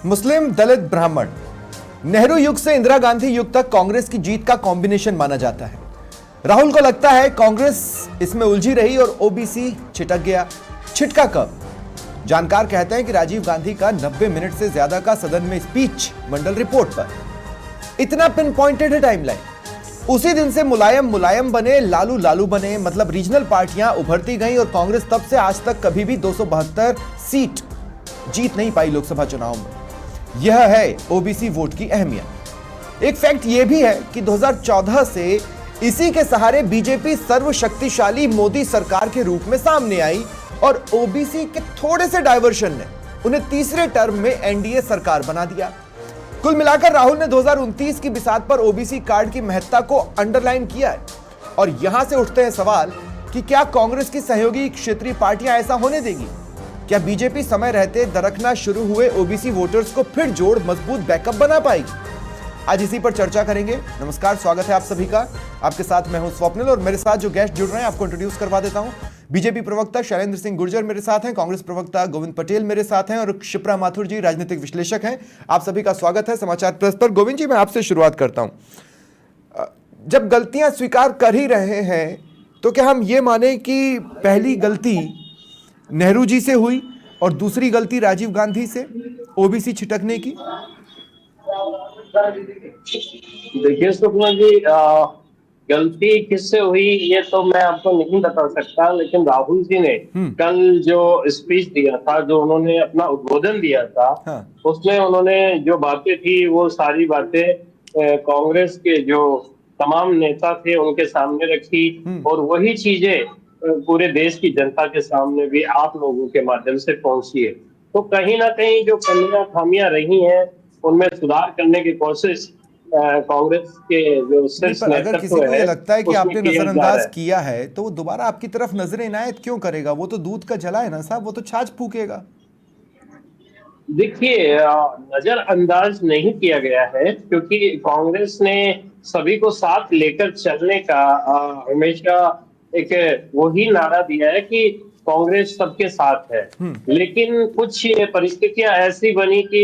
मुस्लिम, दलित, ब्राह्मण, नेहरू युग से इंदिरा गांधी युग तक कांग्रेस की जीत का कॉम्बिनेशन माना जाता है। राहुल को लगता है कांग्रेस इसमें उलझी रही और ओबीसी छिटक गया। छिटका कब? जानकार कहते हैं कि राजीव गांधी का 90 मिनट से ज्यादा का सदन में स्पीच मंडल रिपोर्ट पर। इतना पिन पॉइंटेड है टाइमलाइन। उसी दिन से मुलायम मुलायम बने, लालू लालू बने, मतलब रीजनल पार्टियां उभरती गईं और कांग्रेस तब से आज तक कभी भी 272 सीट जीत नहीं पाई लोकसभा चुनाव में। यह है ओबीसी वोट की अहमियत। एक फैक्ट यह भी है कि 2014 से इसी के सहारे बीजेपी सर्वशक्तिशाली मोदी सरकार के रूप में सामने आई और ओबीसी के थोड़े से डायवर्शन ने उन्हें तीसरे टर्म में एनडीए सरकार बना दिया। कुल मिलाकर राहुल ने 2029 की बिसात पर ओबीसी कार्ड की महत्ता को अंडरलाइन किया है। और यहां से उठते हैं सवाल कि क्या कांग्रेस की सहयोगी क्षेत्रीय पार्टियां ऐसा होने देगी? क्या बीजेपी समय रहते दरकना शुरू हुए ओबीसी वोटर्स को फिर जोड़ मजबूत बैकअप बना पाएगी? आज इसी पर चर्चा करेंगे। नमस्कार, स्वागत है आप सभी का। आपके साथ मैं हूं स्वप्निल और मेरे साथ जो गेस्ट जुड़ रहे हैं आपको इंट्रोड्यूस करवा देता हूं। बीजेपी प्रवक्ता शैलेंद्र सिंह गुर्जर मेरे साथ हैं, कांग्रेस प्रवक्ता गोविंद पटेल मेरे साथ हैं और शिप्रा माथुर जी राजनीतिक विश्लेषक हैं। आप सभी का स्वागत है समाचार प्लस पर। गोविंद जी, मैं आपसे शुरुआत करता हूं। जब गलतियां स्वीकार कर ही रहे हैं तो क्या हम ये माने कि पहली गलती नेहरू जी से हुई और दूसरी गलती राजीव गांधी से ओबीसी छिटकने की? देखिए स्वप्ना जी, गलती किससे हुई ये तो मैं आपको नहीं बता सकता, लेकिन राहुल जी ने कल जो स्पीच दिया था, जो उन्होंने अपना उद्बोधन दिया था, हाँ। उसमें उन्होंने जो बातें थी वो सारी बातें कांग्रेस के जो तमाम नेता थे उनके सामने रखी और वही चीजें पूरे देश की जनता के सामने भी आप लोगों के माध्यम से पहुंची है। तो कहीं ना कहीं जो कमियां खामियां रही हैं उनमें सुधार करने की कोशिश कांग्रेस के जो शीर्ष अगर किसी को ये लगता है कि आपने नजरअंदाज है। किया है तो वो दोबारा आपकी तरफ नजर इनायत क्यों करेगा? वो तो दूध का जला है ना साहब, वो तो छाछ फूकेगा। देखिए, नजरअंदाज नहीं किया गया है क्योंकि कांग्रेस ने सभी को साथ लेकर चलने का हमेशा एक वही नारा दिया है कि कांग्रेस सबके साथ है। लेकिन कुछ परिस्थितियां ऐसी बनी कि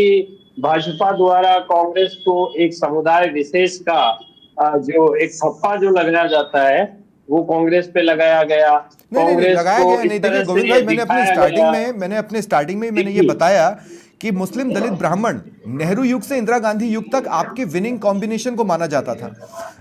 भाजपा द्वारा कांग्रेस को एक समुदाय विशेष का जो एक ठप्पा जो लगाया जाता है वो कांग्रेस पे लगाया गया। नहीं लगाया को गया इस नहीं। तरह देखिए से गोविंद भाई, मैंने अपने स्टार्टिंग में मैंने ये बताया कि मुस्लिम, दलित, ब्राह्मण नेहरू युग से इंदिरा गांधी युग तक आपके विनिंग कॉम्बिनेशन को माना जाता था।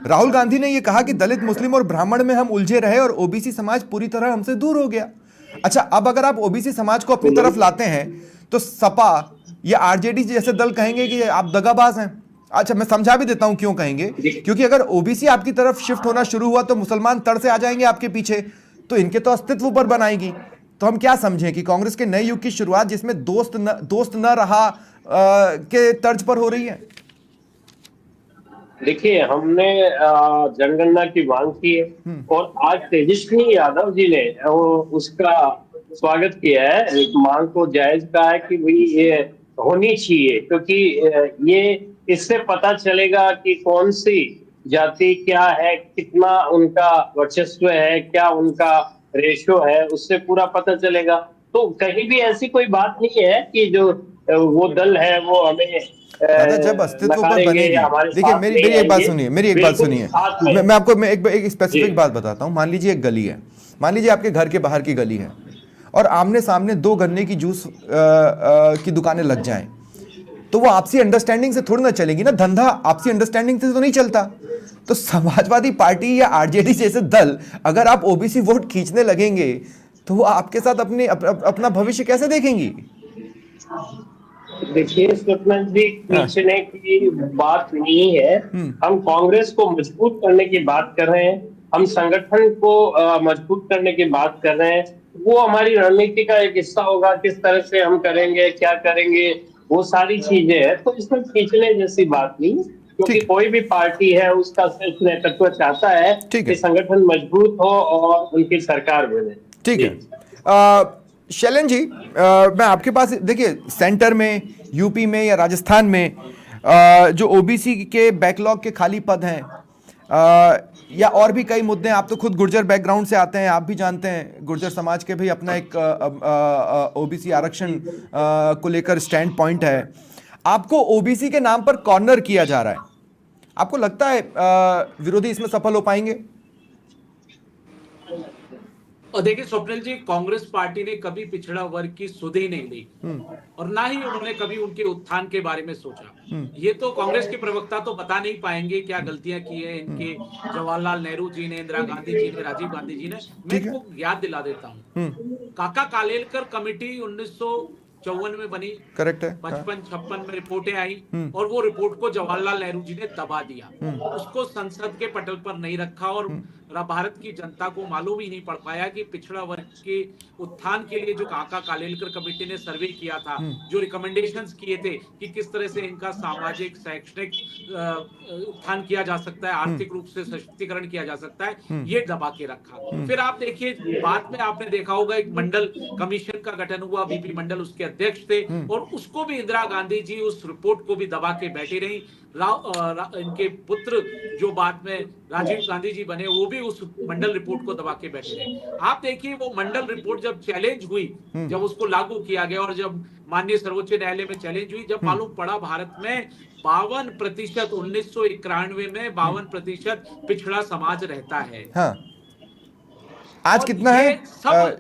राहुल गांधी ने यह कहा कि दलित, मुस्लिम और ब्राह्मण में हम उलझे रहे और ओबीसी समाज पूरी तरह हमसे दूर हो गया। अच्छा, अब अगर आप ओबीसी समाज को अपनी तरफ लाते हैं तो सपा या आरजेडी जैसे दल कहेंगे कि आप दगाबाज हैं। अच्छा, मैं समझा भी देता हूं क्यों कहेंगे। क्योंकि अगर ओबीसी आपकी तरफ शिफ्ट होना शुरू हुआ तो मुसलमान तड़ से आ जाएंगे आपके पीछे, तो इनके तो अस्तित्व पर बनाएगी। तो हम क्या समझें कि कांग्रेस के नए युग की शुरुआत जिसमें दोस्त न रहा के तर्ज पर हो रही है? देखिए, हमने जनगणना की मांग की है और आज तेजस्वी यादव जी ने उसका स्वागत किया है। एक मांग को जायज कहा है कि भाई ये होनी चाहिए क्योंकि ये इससे पता चलेगा कि कौन सी जाति क्या है, कितना उनका वर्चस्व है, क्या उनका रेशो है, उससे पूरा पता चलेगा। तो कहीं भी ऐसी कोई बात नहीं है कि जो वो दल है वो हमें जब अस्तित्व पर बनेगी। देखिए मेरी एक बात सुनिए, मैं आपको एक स्पेसिफिक बात बताता हूं। मान लीजिए एक गली है, मान लीजिए आपके घर के बाहर की गली है और आमने सामने दो गन्ने की जूस की दुकानें लग जाएं, तो वो आपसी अंडरस्टैंडिंग से थोड़ी ना चलेगी ना। धंधा आपसी अंडरस्टैंडिंग से तो नहीं चलता। तो समाजवादी पार्टी या आरजेडी जैसे दल अगर आप ओबीसी वोट खींचने लगेंगे तो वो आपके साथ अपना भविष्य कैसे देखेंगी? देखिए स्वप्न जी, खींचने की बात नहीं है। हम कांग्रेस को मजबूत करने की बात कर रहे हैं, हम संगठन को मजबूत करने की बात कर रहे हैं। वो हमारी रणनीति का एक हिस्सा होगा, किस तरह से हम करेंगे, क्या करेंगे, वो सारी चीजें हैं। तो इसमें खींचने जैसी बात नहीं, क्योंकि कोई भी पार्टी है उसका शीर्ष नेतृत्व चाहता है कि संगठन मजबूत हो और उनकी सरकार बने। ठीक है शैलेंद्र जी, मैं आपके पास, देखिए सेंटर में, यूपी में या राजस्थान में जो ओबीसी के बैकलॉग के खाली पद हैं या और भी कई मुद्दे, आप तो खुद गुर्जर बैकग्राउंड से आते हैं, आप भी जानते हैं गुर्जर समाज के भी अपना एक ओबीसी आरक्षण को लेकर स्टैंड पॉइंट है। आपको ओबीसी के नाम पर कॉर्नर किया जा रहा है, आपको लगता है विरोधी इसमें सफल हो पाएंगे? और देखिए स्वप्निल जी, कांग्रेस पार्टी ने कभी पिछड़ा वर्ग की सुध ही नहीं ली और ना ही उन्होंने कभी उनके उत्थान के बारे में सोचा। ये तो कांग्रेस के प्रवक्ता तो बता नहीं पाएंगे क्या गलतियां की है इनके जवाहरलाल नेहरू जी ने, इंदिरा गांधी जी ने, राजीव गांधी जी ने। मैं ठीक है। इनको याद दिला देता हूँ, काका कालेलकर कमेटी 1954 में बनी, करेक्ट है। 55-56 में रिपोर्टें आई और वो रिपोर्ट को जवाहरलाल नेहरू जी ने दबा दिया, उसको संसद के पटल पर नहीं रखा और भारत की जनता को मालूम ही नहीं पड़ पाया कि पिछड़ा वर्ग के उत्थान के लिए जो काका कालेलकर कमेटी ने सर्वे किया था, जो रिकमेंडेशंस किए थे कि किस तरह से इनका सामाजिक शैक्षणिक उत्थान किया जा सकता है, आर्थिक रूप से सशक्तिकरण किया जा सकता है, ये दबा के रखा। फिर आप देखिए बाद में आपने देखा होगा एक मंडल कमीशन का गठन हुआ, बीपी मंडल उसके अध्यक्ष थे और उसको भी इंदिरा गांधी जी उस रिपोर्ट को भी दबा के बैठी रही। इनके पुत्र जो बाद में राजीव गांधी जी बने वो भी उस मंडल रिपोर्ट को दबा के बैठे रहे। आप देखिए वो मंडल रिपोर्ट जब चैलेंज हुई, जब उसको लागू किया गया और जब माननीय सर्वोच्च न्यायालय में चैलेंज हुई, जब मालूम पड़ा भारत में 52% 1991 में 52% पिछड़ा समाज रहता है। हाँ। आज कितना है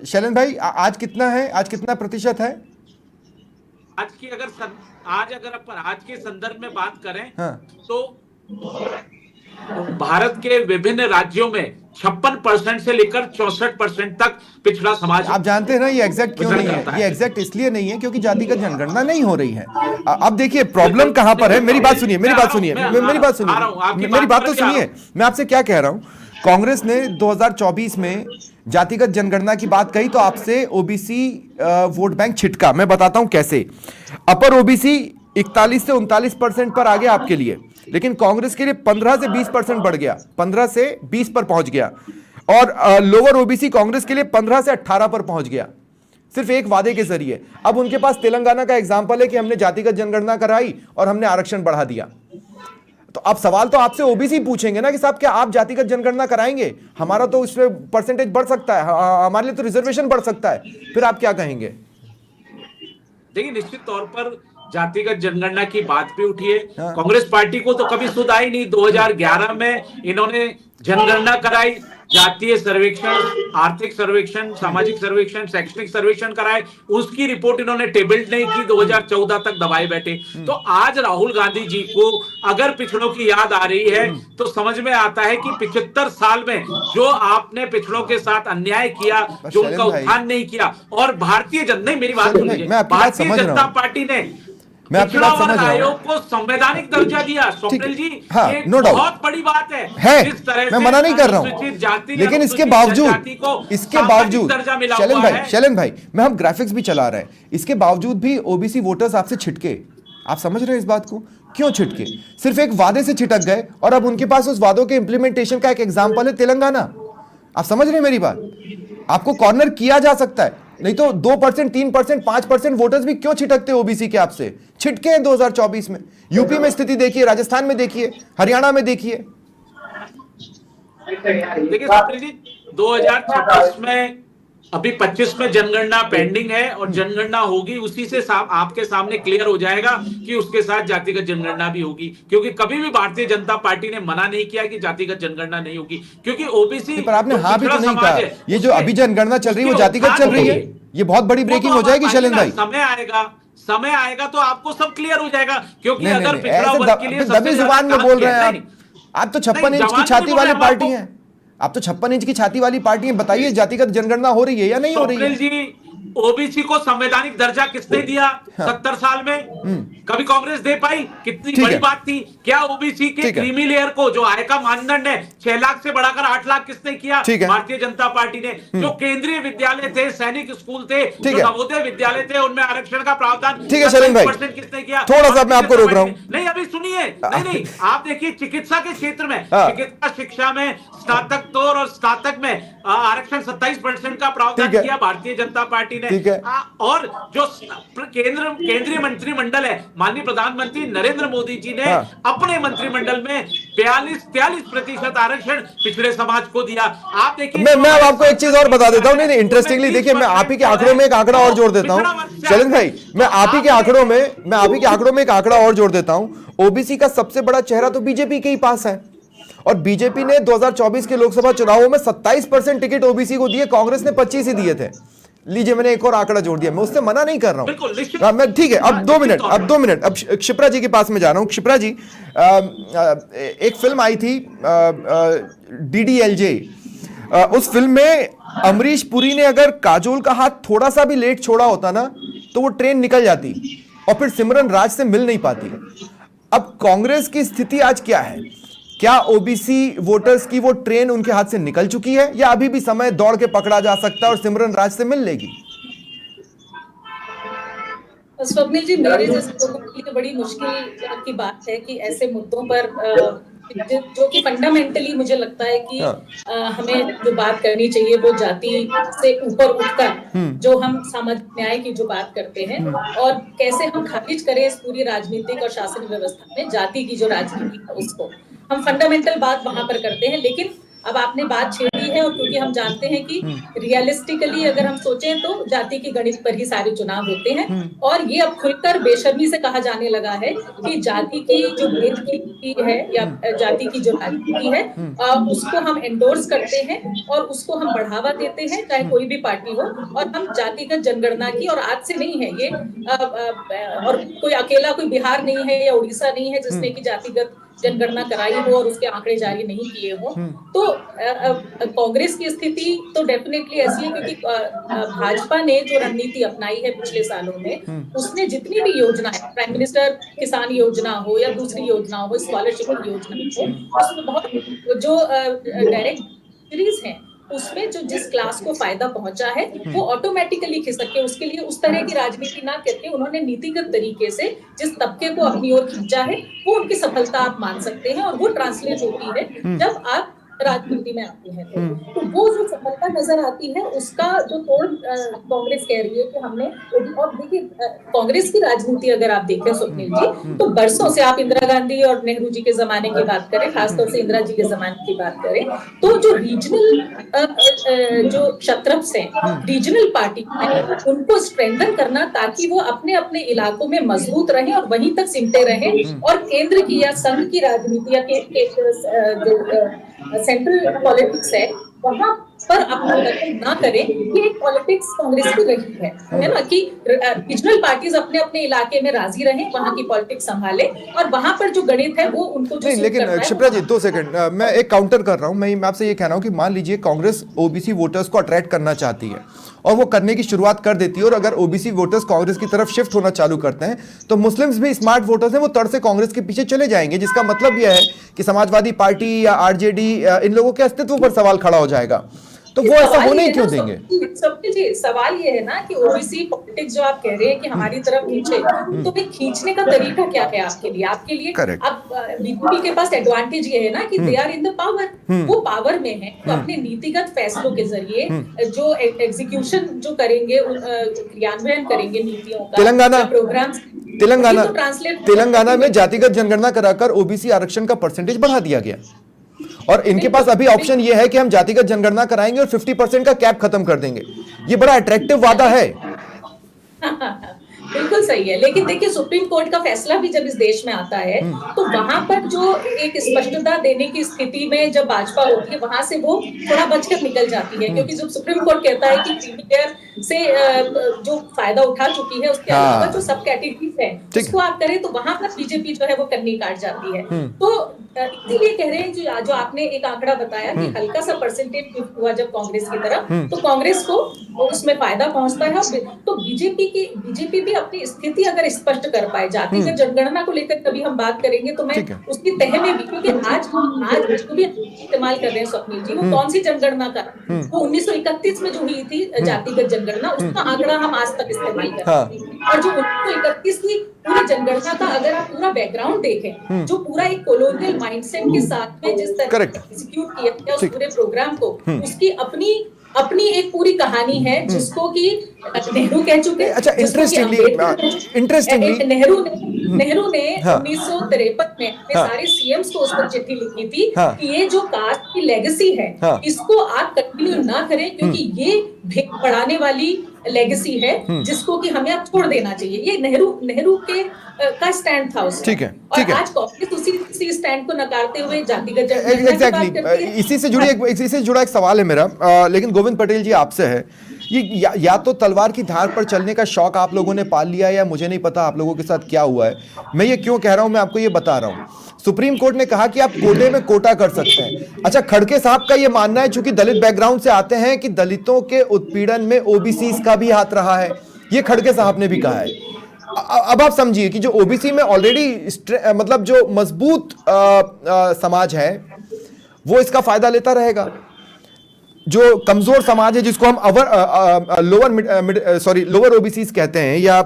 शैलेंद्र भाई, आज कितना है, आज कितना प्रतिशत है? आज की अगर अपन आज के संदर्भ में बात करें, हाँ। तो भारत के विभिन्न राज्यों में 56% से लेकर 64% तक पिछड़ा समाज। आप जानते हैं ना ये एग्जैक्ट क्यों नहीं है? ये एग्जैक्ट इसलिए नहीं है क्योंकि जातिगत जनगणना नहीं हो रही है। अब देखिए प्रॉब्लम कहां पर है, मेरी बात सुनिए, मेरी बात सुनिए, मेरी बात सुनिए, मेरी बात तो सुनिए। मैं आपसे क्या कह रहा हूं, कांग्रेस ने 2024 में जातिगत जनगणना की बात कही तो आपसे ओबीसी वोट बैंक छिटका। मैं बताता हूं कैसे। अपर ओबीसी 41 से 39% पर आ गया आपके लिए, लेकिन कांग्रेस के लिए 15 से 20% बढ़ गया, 15 से 20 पर पहुंच गया। और लोअर ओबीसी कांग्रेस के लिए 15 से 18 पर पहुंच गया, सिर्फ एक वादे के जरिए। अब उनके पास तेलंगाना का एग्जाम्पल है कि हमने जातिगत जनगणना कराई और हमने आरक्षण बढ़ा दिया। तो अब सवाल तो आपसे ओबीसी पूछेंगे ना कि साहब क्या आप जातिगत जनगणना कराएंगे? हमारा तो इसमें परसेंटेज बढ़ सकता है, हमारे लिए तो रिजर्वेशन बढ़ सकता है, फिर आप क्या कहेंगे? देखिए निश्चित तौर पर जातिगत जनगणना की बात भी उठी है। कांग्रेस पार्टी को तो कभी सुध आई नहीं। 2011 में इन्होंने जनगणना कराई, जातीय सर्वेक्षण, आर्थिक सर्वेक्षण, सामाजिक सर्वेक्षण, शैक्षणिक सर्वेक्षण कराए, उसकी रिपोर्ट इन्होंने टेबल नहीं की, 2014 तक दबाए बैठे। तो आज राहुल गांधी जी को अगर पिछड़ों की याद आ रही है तो समझ में आता है कि 75 साल में जो आपने पिछड़ों के साथ अन्याय किया, जो उनका उत्थान नहीं किया, और भारतीय जनता, मेरी बात सुनिए, भारतीय जनता पार्टी ने मैं आपकी बात समझ रहा हूं। आयोग को संवैधानिक दर्जा दिया स्वप्निल जी, हाँ, ये नो डाउट बहुत बड़ी बात है। इस तरह मैं मना नहीं कर रहा हूं, लेकिन इसके बावजूद शैलेंद्र भाई मैं हम ग्राफिक्स भी चला रहे हैं, इसके बावजूद भी ओबीसी वोटर्स आपसे छिटके। आप समझ रहे हैं इस बात को? क्यों छिटके? सिर्फ एक वादे से छिटक गए और अब उनके पास उस वादों के इंप्लीमेंटेशन का एक एग्जाम्पल है तेलंगाना। आप समझ रहे हैं मेरी बात? आपको कॉर्नर किया जा सकता है, नहीं तो 2%, 3%, 5% वोटर्स भी क्यों छिटकते ओबीसी के आपसे? छिटके हैं 2024 में। यूपी में स्थिति देखिए, राजस्थान में देखिए, हरियाणा में देखिए। देखिए स्वप्निल जी, 2026 में अभी 25 में जनगणना पेंडिंग है और जनगणना होगी, उसी से आपके सामने क्लियर हो जाएगा कि उसके साथ जातिगत जनगणना भी होगी। क्योंकि कभी भी भारतीय जनता पार्टी ने मना नहीं किया कि जातिगत जनगणना नहीं होगी, क्योंकि ओबीसी पर आपने हाँ भी तो नहीं कहा। ये जो अभी जनगणना चल रही है वो जातिगत चल रही है, ये बहुत बड़ी ब्रेकिंग हो जाएगी शैलेंद्र भाई। समय आएगा तो आपको सब क्लियर हो जाएगा। क्योंकि अगर पिछड़ा वर्ग के लिए दबी जुबान में बोल रहे हैं आप तो 56 इंच की छाती वाली पार्टी हैं, आप तो 56 इंच की छाती वाली पार्टी है। बताइए जातिगत जनगणना हो रही है या नहीं हो रही है? ओबीसी को संवैधानिक दर्जा किसने दिया? 70 साल में कभी कांग्रेस दे पाई? कितनी बड़ी बात थी। क्या ओबीसी के क्रीमी लेयर को, जो आय का मानदंड है 6 लाख से बढ़ाकर 8 लाख, किसने किया? भारतीय जनता पार्टी ने। जो केंद्रीय विद्यालय थे, सैनिक स्कूल थे, जो नवोदय विद्यालय थे, उनमें आरक्षण का प्रावधान 20% किसने किया? थोड़ा सा मैं आपको रोक रहा हूं। नहीं अभी सुनिए, नहीं आप देखिए चिकित्सा के क्षेत्र में, चिकित्सा शिक्षा में स्नातकोत्तर और स्नातक में आरक्षण 27% का प्रावधान किया भारतीय जनता पार्टी ने। ने। ठीक है। और जो केंद्रीय मंत्रिमंडल है, माननीय प्रधानमंत्री नरेंद्र मोदी जी ने अपने मंत्रिमंडल में 42-43% आरक्षण पिछड़े समाज को दिया। आप देखिए, मैं अब आपको एक चीज और बता देता हूं। नहीं, इंटरेस्टिंगली देखिए, मैं आप ही के आंकड़ों में एक आंकड़ा और जोड़ देता हूं शैलेंद्र भाई। मैं आप ही के आंकड़ों में एक आंकड़ा और जोड़ देता हूं। ओबीसी का सबसे बड़ा चेहरा तो बीजेपी के ही पास है, और बीजेपी ने 2024 के लोकसभा चुनावों में 27% टिकट ओबीसी को दिए, कांग्रेस ने 25 ही दिए थे। लीजिए, मैंने एक और आंकड़ा जोड़ दिया, मैं उससे मना नहीं कर रहा हूं। मैं ठीक है, अब 2 मिनट, अब क्षिप्रा जी के पास में जा रहा हूं। क्षिप्रा जी, एक फिल्म आई थी DDLJ, उस फिल्म में अमरीश पुरी ने अगर काजोल का हाथ थोड़ा सा भी लेट छोड़ा होता ना, तो वो ट्रेन निकल जाती और फिर सिमरन राज से मिल नहीं पाती। अब कांग्रेस की स्थिति आज क्या है? क्या ओबीसी वोटर्स की वो ट्रेन उनके हाथ से निकल चुकी है, या अभी भी समय दौड़ के पकड़ा जा सकता है और सिमरन राज से मिल लेगी? स्वप्निल जी, मेरे जैसे लोगों के लिए बड़ी मुश्किल की बात है कि ऐसे मुद्दों पर जो कि फंडामेंटली मुझे लगता है कि हमें जो बात करनी चाहिए वो जाति से ऊपर उठकर जो हम सामाजिक न्याय की जो बात करते हैं, और कैसे हम खारिज करें इस पूरी राजनीतिक और शासन व्यवस्था में जाति की जो राजनीति है उसको, हम फंडामेंटल बात वहां पर करते हैं। लेकिन अब आपने बात छेड़ी है, और क्योंकि हम जानते हैं कि रियलिस्टिकली अगर हम सोचें तो जाति के गणित पर ही सारे चुनाव होते हैं, और ये अब खुलकर बेशर्मी से कहा जाने लगा है कि जाति की जो भेद की है या जाति की जो राजनीति है उसको हम एंडोर्स करते हैं और उसको हम बढ़ावा देते हैं, चाहे कोई भी पार्टी हो। और हम जातिगत जनगणना की, और आज से नहीं है ये, और कोई अकेला कोई बिहार नहीं है या उड़ीसा नहीं है जिसने की जातिगत जनगणना कराई हो और उसके आंकड़े जारी नहीं किए हो। तो कांग्रेस की स्थिति तो डेफिनेटली ऐसी है, क्योंकि भाजपा ने जो रणनीति अपनाई है पिछले सालों में, उसने जितनी भी योजनाएं, प्राइम मिनिस्टर किसान योजना हो या दूसरी योजना हो, स्कॉलरशिप योजना हो, उसमें बहुत जो डायरेक्ट सीरीज हैं उसमें जो जिस क्लास को फायदा पहुंचा है वो ऑटोमेटिकली खिसक के, उसके लिए उस तरह की राजनीति ना करके उन्होंने नीतिगत तरीके से जिस तबके को अपनी ओर खींचा है वो उनकी सफलता आप मान सकते हैं, और वो ट्रांसलेट होती है जब आप राजनीति में आते हैं। तो वो जो सफलता नजर आती है उसका जो तोड़ कांग्रेस कह रही है कि हमने, और देखिए कांग्रेस की राजनीति अगर आप देखें स्वप्निल जी, तो बरसों से आप इंदिरा गांधी और नेहरू जी के जमाने की बात करें, खासतौर से इंदिरा जी के जमाने की बात करें, तो जो रीजनल जो क्षत्रप्स हैं, रीजनल पार्टी उनको स्ट्रेंथन करना ताकि वो अपने अपने इलाकों में मजबूत रहें और वहीं तक सिमटे रहें, और केंद्र की या संघ की राजनीति या सेंट्रल पॉलिटिक्स है वहां पर अपना दखल ना करें। ये एक पॉलिटिक्स कांग्रेस की रही है ना, कि रीजनल पार्टीज अपने अपने इलाके में राजी रहें, वहां की पॉलिटिक्स संभाले, और वहां पर जो गणित है वो उनको जो नहीं। लेकिन क्षिप्रा जी 2 सेकंड, मैं एक काउंटर कर रहा हूं। मैं आपसे ये कह रहा हूं कि मान लीजिए कांग्रेस ओबीसी वोटर्स को अट्रैक्ट करना चाहती है और वो करने की शुरुआत कर देती है, और अगर ओबीसी वोटर्स कांग्रेस की तरफ शिफ्ट होना चालू करते हैं तो मुस्लिम्स भी स्मार्ट वोटर्स हैं, वो तड़ से कांग्रेस के पीछे चले जाएंगे, जिसका मतलब यह है कि समाजवादी पार्टी या आरजेडी इन लोगों के अस्तित्व पर सवाल खड़ा हो जाएगा। तो वो ऐसा होने ही क्यों देंगे? सबके जी सवाल ये है ना कि ओबीसी पॉलिटिक्स जो आप कह रहे हैं कि हमारी तरफ खींचे, तो भाई खींचने का तरीका क्या है आपके लिए? अब बीजेपी के पास एडवांटेज ये है ना कि they are in the power, वो पावर में है, तो अपने नीतिगत फैसलों के जरिए जो एग्जीक्यूशन जो करेंगे, क्रियान्वयन करेंगे नीतियों का, प्रोग्राम तेलंगाना में जातिगत जनगणना कराकर ओबीसी आरक्षण का परसेंटेज बढ़ा दिया गया, और इनके पास अभी ऑप्शन ये है कि हम जातिगत जनगणना कराएंगे और 50% का कैप खत्म कर देंगे। ये बड़ा अट्रैक्टिव वादा है। बिल्कुल सही है, लेकिन देखिए सुप्रीम कोर्ट का फैसला भी जब इस देश में आता है तो वहां पर जो एक स्पष्टता देने की स्थिति में जब भाजपा होती है वहां से वो थोड़ा बचकर निकल जाती है, क्योंकि जब सुप्रीम कोर्ट कहता है कि क्रीमी लेयर से जो फायदा उठा चुकी है उसके अलावा जो सब कैटेगरीज है उसको आप करें, तो वहां पर बीजेपी जो है वो कन्नी काट जाती है। तो इसीलिए कह रहे हैं जो आपने एक आंकड़ा बताया कि हल्का सा परसेंटेज शिफ्ट हुआ जब कांग्रेस की तरफ, तो कांग्रेस को उसमें फायदा पहुंचता है। तो बीजेपी भी अपनी स्थिति अगर स्पष्ट कर पाए, जातिगत जनगणना को लेकर कभी हम बात करेंगे तो मैं उसकी तह में भी, क्योंकि आज जो भी इस्तेमाल कर रहे हैं स्वप्निल जी, वो कौन सी जनगणना का, वो 1931 में जो हुई थी जातिगत जनगणना, उसका आंकड़ा हम आज तक इस्तेमाल कर रहे हैं। और जो 1931 की पूरी जनगणना का अगर आप पूरा बैकग्राउंड देखें, जो पूरा एक कॉलोनियल माइंडसेट के साथ में जिस तरह एग्जीक्यूट किया गया उस पूरे प्रोग्राम को, उसकी अपनी अपनी एक पूरी कहानी है जिसको कि नेहरू कह चुके। अच्छा, इंटरेस्टिंगली नेहरू ने हाँ, 1953 में अपने हाँ, सारे सीएम्स को उस पर चिट्ठी लिखी थी हाँ, कि ये जो कास्ट की लेगेसी है हाँ, इसको आप कंटिन्यू ना करें, क्योंकि ये भेद बढ़ाने वाली लेगेसी है जिसको कि हमें अब छोड़ देना चाहिए। ये नेहरू के का स्टैंड था उसका। ठीक है, और ठीक है। आज कांग्रेस उसी स्टैंड को नकारते हुए जातिगत जनगणना की बात एग्जैक्टली करती है। इसी से जुड़ा एक सवाल है मेरा, लेकिन गोविंद पटेल जी आपसे है, ये या तो तलवार की धार पर चलने का शौक आप लोगों ने पाल लिया है, या मुझे नहीं पता आप लोगों के साथ क्या हुआ है। मैं ये क्यों कह रहा हूं, मैं आपको ये बता रहा हूं। सुप्रीम कोर्ट ने कहा कि आप कोटे में कोटा कर सकते हैं। अच्छा, खड़गे साहब का ये मानना है, चूंकि दलित बैकग्राउंड से आते हैं, कि दलितों के उत्पीड़न में ओबीसी का भी हाथ रहा है। ये खड़गे साहब ने भी कहा है। अब आप समझिए कि जो ओबीसी में ऑलरेडी मतलब जो मजबूत समाज है वो इसका फायदा लेता रहेगा। जो कमजोर समाज है, जिसको हम लोअर ओबीसी कहते हैं, या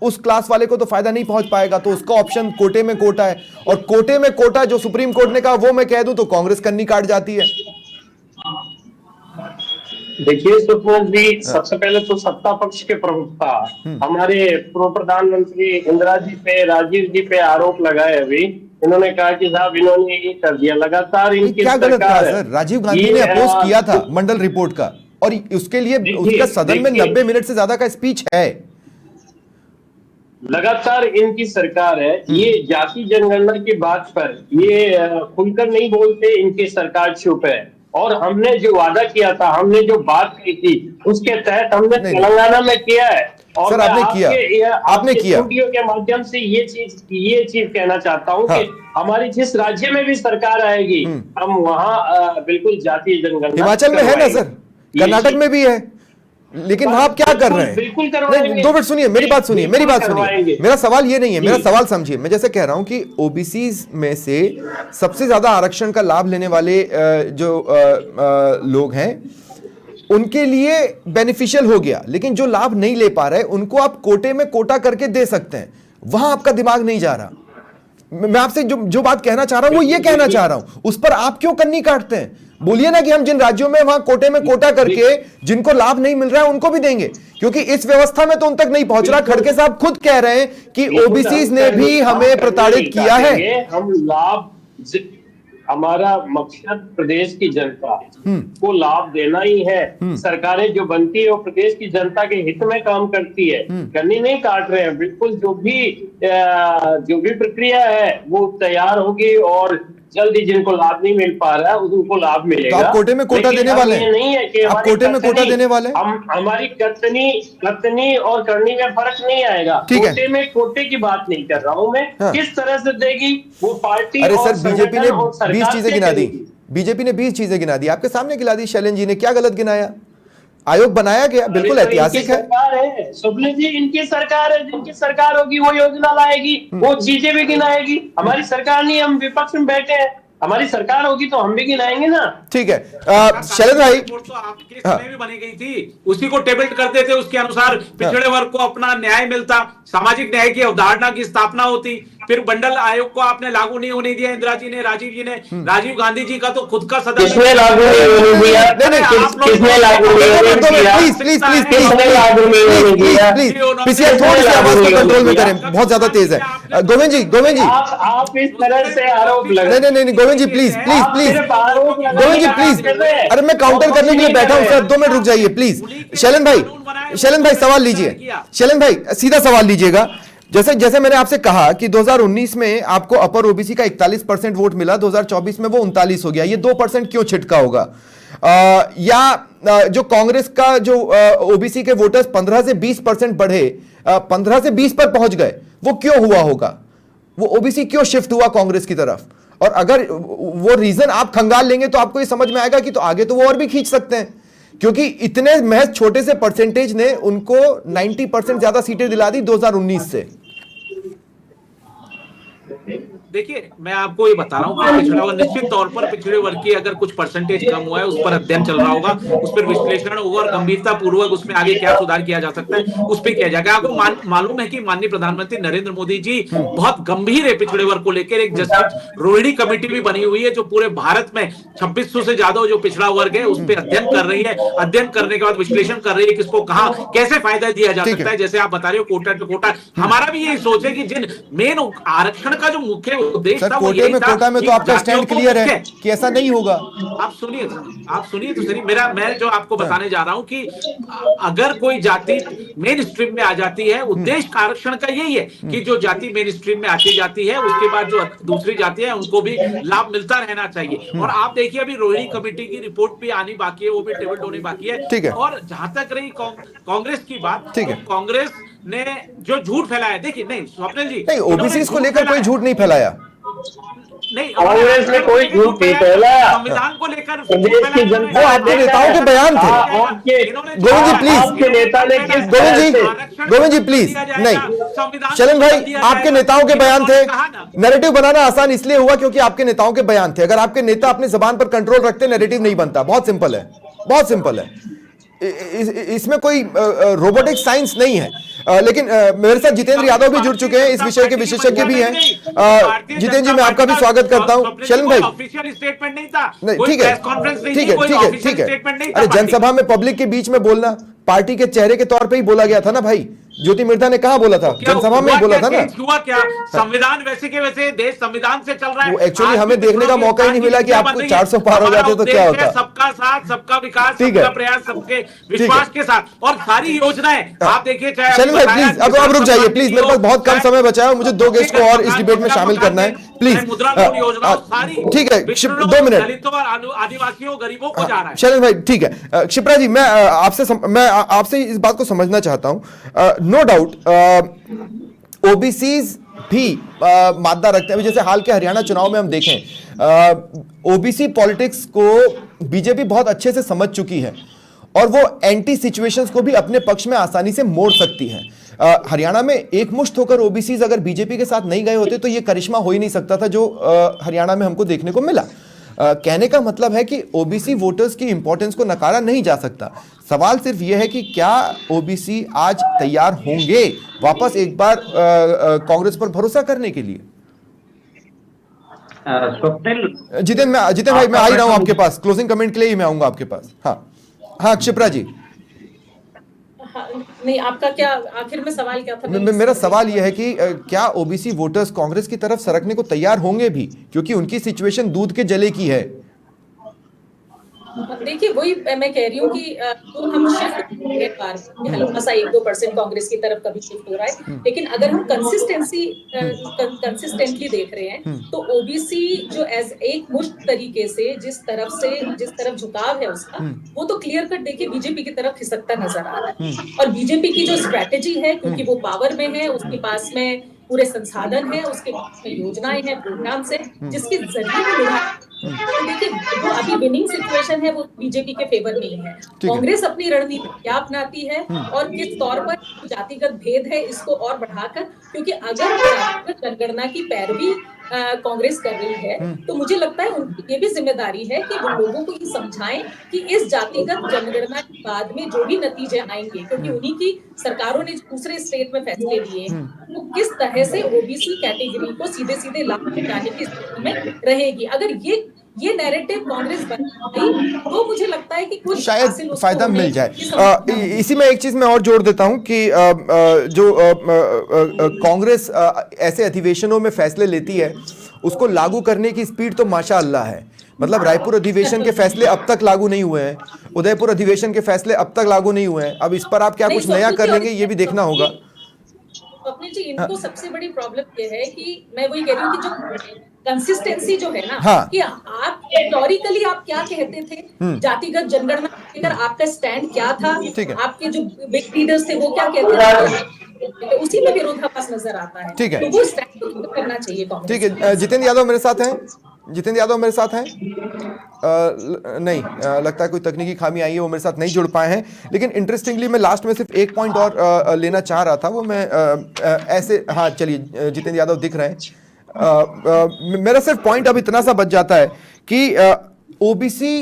उस क्लास वाले को तो फायदा नहीं पहुंच पाएगा। तो उसका ऑप्शन कोटे में कोटा है, और कोटे में कोटा जो सुप्रीम कोर्ट ने कहा वो मैं कह दूं तो कांग्रेस कन्नी काट जाती है। देखिए सुप्रीम जी, सबसे पहले तो सत्ता पक्ष के प्रमुखता हमारे पूर्व प्रधानमंत्री इंदिरा जी पे, राजीव जी पे आरोप लगाए। अभी इन्होंने कहा कि साहब इन्होंने ये कर दिया। लगातार इनकी क्या गलत कहा सरकार सर? राजीव गांधी ने अपोज किया था मंडल रिपोर्ट का, और उसके लिए उसका सदन में 90 मिनट से ज्यादा का स्पीच है। लगातार इनकी सरकार है। ये जाति जनगणना की बात पर ये खुलकर नहीं बोलते, इनकी सरकार चुप है। और हमने जो वादा किया था, हमने जो बात की थी, उसके तहत हमने तेलंगाना में किया है। और सर आपने किया वीडियो के माध्यम से ये चीज कहना चाहता हूँ कि हमारी जिस राज्य में भी सरकार आएगी, हम वहाँ बिल्कुल जातीय जनगणना। हिमाचल में है ना सर, कर्नाटक में भी है, लेकिन वहां आप क्या कर रहे हैं? बिल्कुल नहीं, 2 मिनट सुनिए, मेरी बात सुनिए। मेरा सवाल ये नहीं है, मेरा सवाल समझिए। मैं जैसे कह रहा हूं कि ओबीसी में से सबसे ज्यादा आरक्षण का लाभ लेने वाले जो लोग हैं उनके लिए बेनिफिशियल हो गया, लेकिन जो लाभ नहीं ले पा रहे उनको आप कोटे में कोटा करके दे सकते हैं। वहां आपका दिमाग नहीं जा रहा। मैं आपसे जो बात कहना चाह रहा हूं वो ये कहना चाह रहा हूं, उस पर आप क्यों कन्नी काटते हैं? बोलिए ना कि हम जिन राज्यों में वहां कोटे में कोटा करके जिनको लाभ नहीं मिल रहा है उनको भी देंगे, क्योंकि इस व्यवस्था में तो उन तक नहीं पहुंच रहा। खड़गे साहब खुद कह रहे हैं कि ओबीसी ने भी हमें प्रताड़ित किया है। हम लाभ, हमारा मकसद प्रदेश की जनता को लाभ देना ही है। सरकारें जो बनती है वो प्रदेश की जनता के हित में काम करती है, कन्नी नहीं काट रहे हैं। बिल्कुल जो भी प्रक्रिया है वो तैयार होगी, और जल्दी जिनको लाभ नहीं मिल पा रहा है उनको लाभ मिलेगा। तो आप कोटे में कोटा देने वाले हैं? नहीं है कि आप कोटे में कोटा देने वाले? हमारी कतनी और करनी में फर्क नहीं आएगा। कोटे में कोटे की बात नहीं कर रहा हूं मैं। किस तरह से देगी वो पार्टी? अरे सर, बीजेपी ने 20 चीजें गिना दी। बीजेपी ने 20 चीजें गिना दी, आपके सामने गिना दी। शैलेंद्र जी ने क्या गलत गिनाया? आयोग बनाया गया, बिल्कुल ऐतिहासिक है। सुप्रीम जी, इनकी सरकार है, जिनकी सरकार होगी वो योजना लाएगी, वो चीजें भी गिनाएगी। हमारी सरकार नहीं, हम विपक्ष में बैठे हैं। हमारी सरकार होगी तो हम भी गिनाएंगे ना। ठीक है शैलेंद्र भाई, तो आपके समय भी बनी गई थी, उसी को टेबल करते थे, उसके अनुसार पिछड़े वर्ग को अपना न्याय मिलता, सामाजिक न्याय की अवधारणा की स्थापना होती। फिर मंडल आयोग को आपने लागू नहीं होने दिया, इंदिरा जी ने, राजीव जी ने। राजीव गांधी जी का तो खुद का सदन किसने लागू नहीं होने दिया? किसने लागू नहीं होने दिया? प्लीज थोड़ी सी आवाज को कंट्रोल में करें, बहुत ज्यादा तेज है। गोविंद जी आप इस तरह से आरोप लगा। नहीं गोविंद जी प्लीज गोविंद जी प्लीज, अरे मैं काउंटर करने के लिए बैठा हूं सर, 2 मिनट रुक जाइए प्लीज। शैलेंद्र भाई सवाल लीजिए। शैलेंद्र भाई सीधा सवाल लीजिएगा। जैसे मैंने आपसे कहा कि 2019 में आपको अपर ओबीसी का 41% वोट मिला, 2024 में वो 39 हो गया। ये 2% क्यों छिटका होगा? या जो कांग्रेस का जो ओबीसी के वोटर्स 15 से 20% बढ़े, 15 से 20 पर पहुंच गए, वो क्यों हुआ होगा? वो ओबीसी क्यों शिफ्ट हुआ कांग्रेस की तरफ? और अगर वो रीजन आप खंगाल लेंगे तो आपको ये समझ में आएगा कि तो आगे तो वो और भी खींच सकते हैं, क्योंकि इतने महज छोटे से परसेंटेज ने उनको 90% ज्यादा सीटें दिला दी 2019 से। देखिए, मैं आपको ये बता रहा हूँ कि पिछड़ा वर्ग, निश्चित तौर पर पिछड़े वर्ग की अगर कुछ परसेंटेज कम हुआ है, उस पर अध्ययन चल रहा होगा, उस पर विश्लेषण होगा और गंभीरता पूर्वक उसमें आगे क्या सुधार किया जा सकता है, उस पर किया जाएगा। आपको मालूम है कि माननीय प्रधानमंत्री नरेंद्र मोदी जी बहुत गंभीर है पिछड़े वर्ग को लेकर। एक जस्टिस रोहिणी कमेटी भी बनी हुई है जो पूरे भारत में 2600 से ज्यादा जो पिछड़ा वर्ग है उस पर अध्ययन कर रही है। अध्ययन करने के बाद विश्लेषण कर रही है किसको कहां कैसे फायदा दिया जा सकता है। जैसे आप बता रहे हो कोटा टू कोटा, हमारा भी यही सोच है कि जिन मेन आरक्षण का जो मुख्य उद्देश्य था वो यही था। कोटा में तो आपका स्टैंड क्लियर है कि ऐसा नहीं होगा। आप सुनिए तो सही। मैं जो आपको बताने जा रहा हूं कि अगर कोई जाति मेन स्ट्रीम में आ जाती है, उद्देश्य आरक्षण का यही है कि जो जाति मेन स्ट्रीम में आती जाती है उसके बाद जो दूसरी जाति है उनको भी लाभ मिलता रहना चाहिए। और आप देखिए अभी रोहिणी कमेटी की रिपोर्ट भी आनी बाकी है, वो भी टेबल होनी बाकी है। और जहां तक रही कांग्रेस की बात, कांग्रेस ने जो झूठ फैलाया, देखिए नहीं स्वप्निल जी, नहीं ओबीसी को लेकर कोई झूठ नहीं फैलाया, नहीं कांग्रेस ने कोई झूठ नहीं फैलाया। संविधान को लेकर प्रदेश की जनता, वो आपके नेताओं के बयान थे। गोविंद जी प्लीज, आपके नेता ने किस गोविंद जी प्लीज, नहीं शलन भाई, आपके नेताओं के बयान थे। नैरेटिव बनाना आसान इसलिए हुआ क्योंकि आपके नेताओं के बयान थे। अगर आपके नेता अपनी जबान पर कंट्रोल रखते, नैरेटिव नहीं बनता। बहुत सिंपल है, बहुत सिंपल है। इसमें कोई रोबोटिक साइंस नहीं है। लेकिन मेरे साथ जितेंद्र यादव भी जुड़ चुके हैं, इस विषय के विशेषज्ञ भी हैं। जितेंद्र जी, मैं आपका भी स्वागत करता हूं। शलन भाई, ऑफिशियल स्टेटमेंट नहीं था, नहीं ठीक है। अरे जनसभा में पब्लिक के बीच में बोलना पार्टी के चेहरे के तौर पे ही बोला गया था ना भाई। ज्योति मिर्धा ने कहा बोला था, जनसभा में ही बोला था ना। हुआ क्या? संविधान वैसे के वैसे देश संविधान से चल रहा है। एक्चुअली हमें देखने का मौका ही नहीं मिला कि आपको 400 पार हो जाते तो क्या होता। सबका साथ, सबका विकास, सबका प्रयास, सबके विश्वास के साथ और सारी योजनाएं आप देखिए। चलिए भाई प्लीज अब रुक जाइए प्लीज, मेरे पास बहुत कम समय बचा है, मुझे 2 गेस्ट को और इस डिबेट में शामिल करना है प्लीज। मुद्रा लोन योजना सारी, ठीक है 2 मिनट, दलितों और आदिवासियों गरीबों को जा रहा है। चलिए भाई ठीक है। क्षिप्रा जी, मैं आपसे इस बात को समझना चाहता हूं। नो डाउट ओबीसीज भी मादा रखते हैं। जैसे हाल के हरियाणा चुनाव में हम देखें, ओबीसी पॉलिटिक्स को बीजेपी बहुत अच्छे से समझ चुकी है और वो एंटी सिचुएशंस को भी अपने पक्ष में आसानी से मोड़ सकती है। हरियाणा में एकमुश्त होकर ओबीसीज अगर बीजेपी के साथ नहीं गए होते तो ये करिश्मा हो ही नहीं सकता था जो हरियाणा में हमको देखने को मिला। कहने का मतलब है कि ओबीसी वोटर्स की इंपॉर्टेंस को नकारा नहीं जा सकता। सवाल सिर्फ यह है कि क्या ओबीसी आज तैयार होंगे वापस एक बार कांग्रेस पर भरोसा करने के लिए? जितेंद्र भाई, मैं आ ही रहा हूं आपके पास, क्लोजिंग कमेंट के लिए ही मैं आऊंगा आपके पास। हाँ क्षिप्रा जी। नहीं, आपका क्या आखिर में सवाल क्या था? मेरा सवाल यह है कि क्या ओबीसी वोटर्स कांग्रेस की तरफ सरकने को तैयार होंगे भी, क्योंकि उनकी सिचुएशन दूध के जले की है। देखिए वही मैं कह रही हूँ कि तो हम शिफ्ट हल्का सा 1-2% कांग्रेस की तरफ कभी शिफ्ट हो रहा है, लेकिन अगर हम कंसिस्टेंटली देख रहे हैं तो ओबीसी जो एज एक मुश्त तरीके से जिस तरफ झुकाव है उसका, वो तो क्लियर कट देखिए बीजेपी की तरफ खिसकता नजर आ रहा है। और बीजेपी की जो स्ट्रेटेजी है, क्योंकि वो पावर में है, उसके पास में पूरे संसाधन है, उसके पास में योजनाएं हैं, प्रोग्राम से जिसके जरिए तो देखिए जो अभी विनिंग सिचुएशन है वो बीजेपी के फेवर में ही है। कांग्रेस अपनी रणनीति क्या अपनाती है और किस तौर पर जातिगत भेद है इसको और बढ़ाकर, क्योंकि अगर जनगणना की पैरवी कांग्रेस कर रही है तो मुझे लगता है उनकी ये भी जिम्मेदारी है कि वो लोगों को ये समझाएं कि इस जातिगत जनगणना के बाद में जो भी नतीजे आएंगे, क्योंकि उन्हीं की सरकारों ने दूसरे स्टेट में फैसले लिए हैं, वो किस तरह से ओबीसी कैटेगरी को सीधे सीधे लाभ पहुंचाने की स्थिति में रहेगी। अगर ये नैरेटिव कांग्रेस बनाई तो मुझे लगता है कि कुछ शायद फायदा मिल जाए। इसी में एक चीज मैं और जोड़ देता हूं कि जो कांग्रेस ऐसे अधिवेशनों में फैसले लेती है उसको लागू करने की स्पीड तो माशाअल्लाह है। मतलब रायपुर अधिवेशन के फैसले अब तक लागू नहीं हुए हैं, उदयपुर अधिवेशन के फैसले अब तक लागू नहीं हुए हैं। अब इस पर आप क्या कुछ नया कर लेंगे ये भी देखना होगा। स्वप्निल जी, इनको सबसे बड़ी प्रॉब्लम ये है कि मैं वही कह रही हूँ कि जो कंसिस्टेंसी जो है ना, कि आप हिस्टोरिकली आप क्या कहते थे, जातिगत जनगणना लेकर आपका स्टैंड क्या था, आपके जो बिग लीडर्स थे वो क्या कहते थे, उसी में विरोधाभास नजर आता है। ठीक है, तो वो स्टैंड करना चाहिए कांग्रेस। ठीक है, जितेंद्र यादव मेरे साथ हैं। जितेंद्र यादव मेरे साथ हैं? नहीं, लगता है कोई तकनीकी खामी आई है, वो मेरे साथ नहीं जुड़ पाए हैं। लेकिन इंटरेस्टिंगली मैं लास्ट में सिर्फ एक पॉइंट और लेना चाह रहा था, वो मैं ऐसे, हाँ चलिए जितेंद्र यादव दिख रहे हैं। मेरा सिर्फ पॉइंट अब इतना सा बच जाता है कि ओबीसी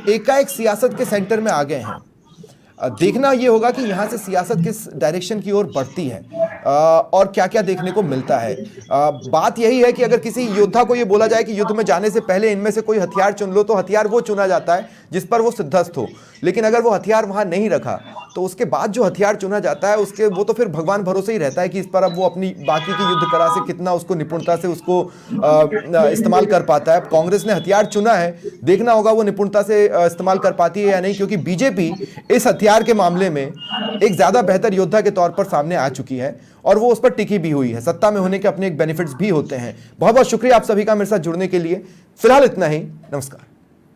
एकाएक सियासत के सेंटर में आ गए हैं। देखना यह होगा कि यहां से सियासत किस डायरेक्शन की ओर बढ़ती है और क्या क्या देखने को मिलता है। बात यही है कि अगर किसी योद्धा को यह बोला जाए कि युद्ध में जाने से पहले इनमें से कोई हथियार चुन लो, तो हथियार वो चुना जाता है जिस पर वो सिद्धस्त हो। लेकिन अगर वो हथियार वहां नहीं रखा तो उसके बाद जो हथियार चुना जाता है उसके वो तो फिर भगवान भरोसे ही रहता है कि इस पर अब वो अपनी बाकी की युद्ध कला से कितना उसको निपुणता से उसको इस्तेमाल कर पाता है। कांग्रेस ने हथियार चुना है, देखना होगा वो निपुणता से इस्तेमाल कर पाती है या नहीं, क्योंकि बीजेपी इस हथियार के मामले में एक ज्यादा बेहतर योद्धा के तौर पर सामने आ चुकी है और वो उस पर टिकी भी हुई है। सत्ता में होने के अपने एक बेनिफिट्स भी होते हैं। बहुत बहुत शुक्रिया आप सभी का मेरे साथ जुड़ने के लिए। फिलहाल इतना ही, नमस्कार।